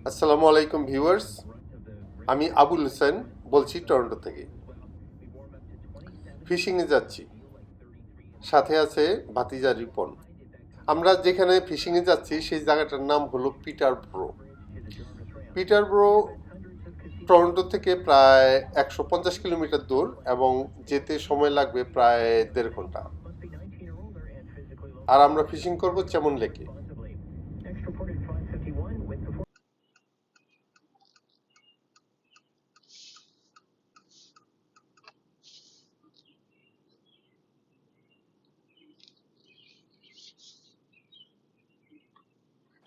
আসসালামু আলাইকুম ভিউয়ার্স, আমি আবুল হোসেন বলছি টরন্টো থেকে। ফিশিংয়ে যাচ্ছি, সাথে আছে ভাতিজা রিপন। আমরা যেখানে ফিশিংয়ে যাচ্ছি সেই জায়গাটার নাম হলো পিটারব্রো। পিটারব্রো টরন্টো থেকে প্রায় 150 কিলোমিটার দূর এবং যেতে সময় লাগবে প্রায় 1.5 ঘন্টা। আর আমরা ফিশিং করব চেমন লেকে।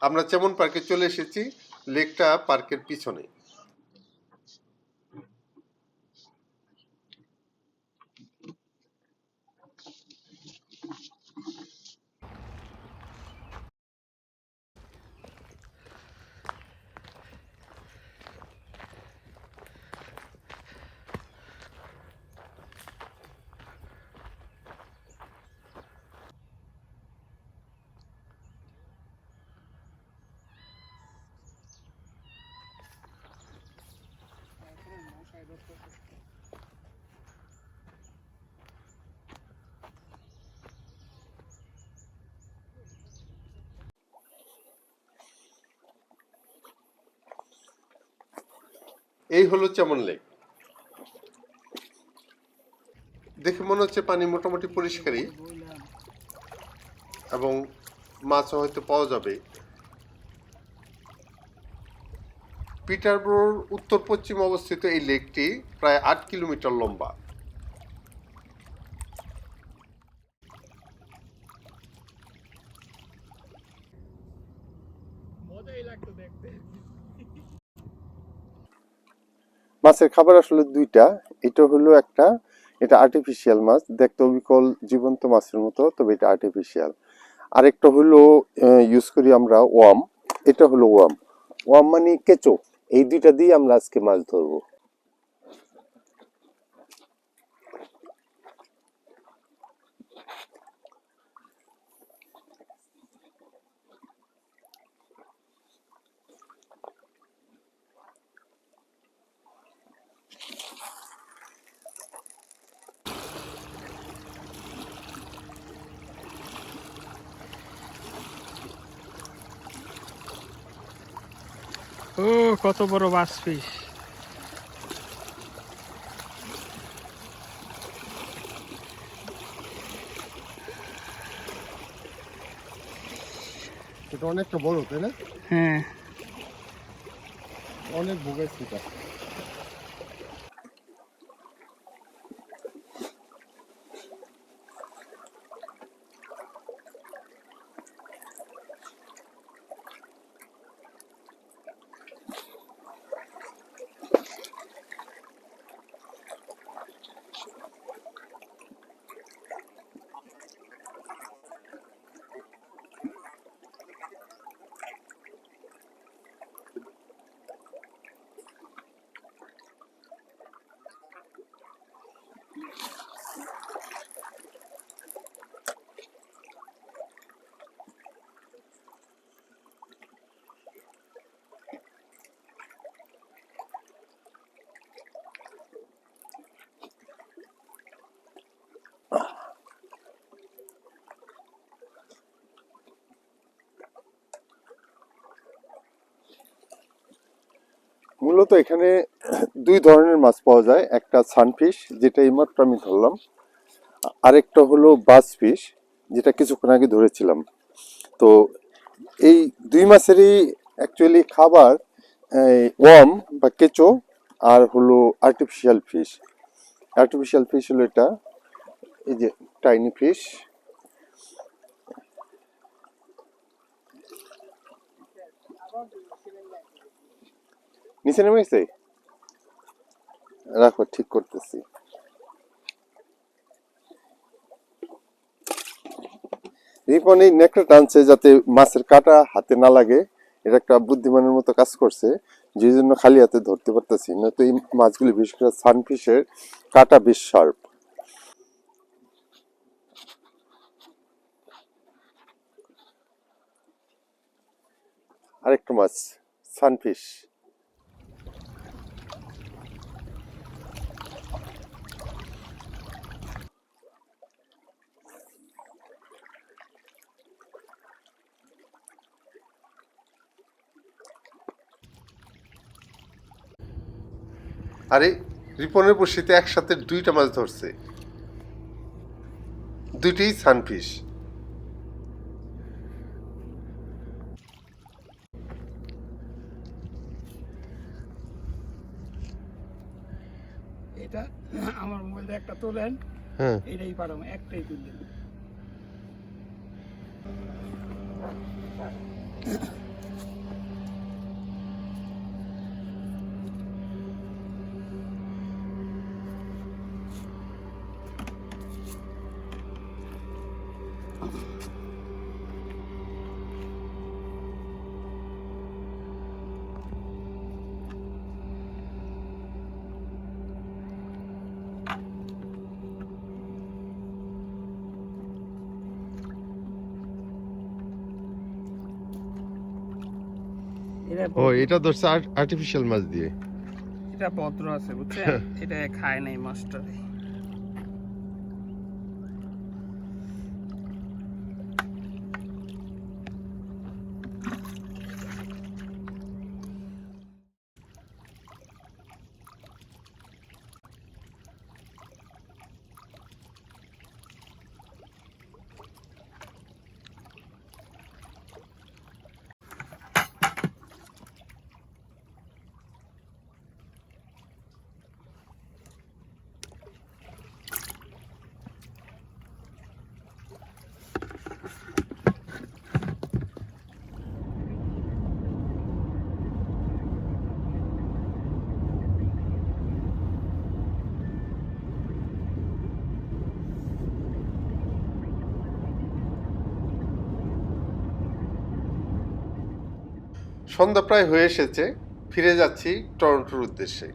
আমরা চেমন পার্কে চলে এসেছি, লেকটা পার্কের পিছনে। এই হলো চেমন লেক। দেখে মনে হচ্ছে পানি মোটামুটি পরিষ্কারই এবং মাছও হয়তো পাওয়া যাবে। পিটারব্রোর উত্তর পশ্চিম অবস্থিত এই লেকটি প্রায় 8 কিলোমিটার লম্বা। মাছের খাবার আসলে দুইটা। এটা হলো একটা, এটা আর্টিফিশিয়াল মাছ, দেখতে অবিকল জীবন্ত মাছের মতো, তবে এটা আর্টিফিশিয়াল। আরেকটা হলো ইউজ করি আমরা ওয়াম, এটা হলো ওয়াম। ওয়াম মানে কেঁচো। এই দুইটা দিয়ে আমরা আজকে মাছ ধরবো। ও কত বড় বাস ফিশ! এটা অনেকটা বড়, তাই না? হ্যাঁ, অনেক ভোগাইছে এটা। মূলত এখানে দুই ধরনের মাছ পাওয়া যায়, একটা সানফিশ যেটা এইমাত্র আমি ধরলাম, আরেকটা হলো বাস ফিশ যেটা কিছুক্ষণ আগে ধরেছিলাম। তো এই দুই মাছেরই অ্যাকচুয়ালি খাবার ওয়ার্ম বা কেঁচো, আর হলো আর্টিফিশিয়াল ফিশ। আর্টিফিশিয়াল ফিশ হলো এটা, এই যে টাইনি ফিশ। নিচে নেমে গেছে, রাখো, ঠিক করতেছি। রিপন এই নেকড়ে টানছে যাতে মাছের কাঁটা হাতে না লাগে। এটা একটা বুদ্ধিমানের মতো কাজ করছে, যে জন্য খালি হাতে ধরতে পারতেছি না। তো এই মাছগুলি বিশেষ করে সানফিশের কাঁটা বেশ শার্প। আরেকটা মাছ, সানফিশ। আরে রিপনের বড়শিতে একসাথে দুইটা মাছ ধরছে, দুইটাই সানফিশ। এটা আমার মোবাইলে একটা তোলেন, হ্যাঁ, এটাই পারো, একটাই তুললেন। ও এটা ধরছে আর্টিফিশিয়াল মাছ দিয়ে। এটা ভদ্র আছে বুঝছেন, এটা খায় নাই মাছটারে। সন্ধ্যা প্রায় হয়ে এসেছে, ফিরে যাচ্ছি টরন্টোর উদ্দেশ্যে।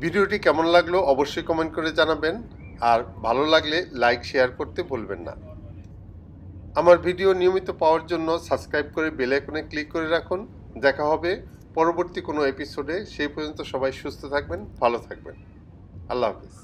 ভিডিওটি কেমন লাগলো অবশ্যই কমেন্ট করে জানাবেন, আর ভালো লাগলে লাইক শেয়ার করতে ভুলবেন না। আমার ভিডিও নিয়মিত পাওয়ার জন্য সাবস্ক্রাইব করে বেল আইকনে ক্লিক করে রাখুন। দেখা হবে পরবর্তী কোনো এপিসোডে। সেই পর্যন্ত সবাই সুস্থ থাকবেন, ভালো থাকবেন। আল্লাহ হাফেজ।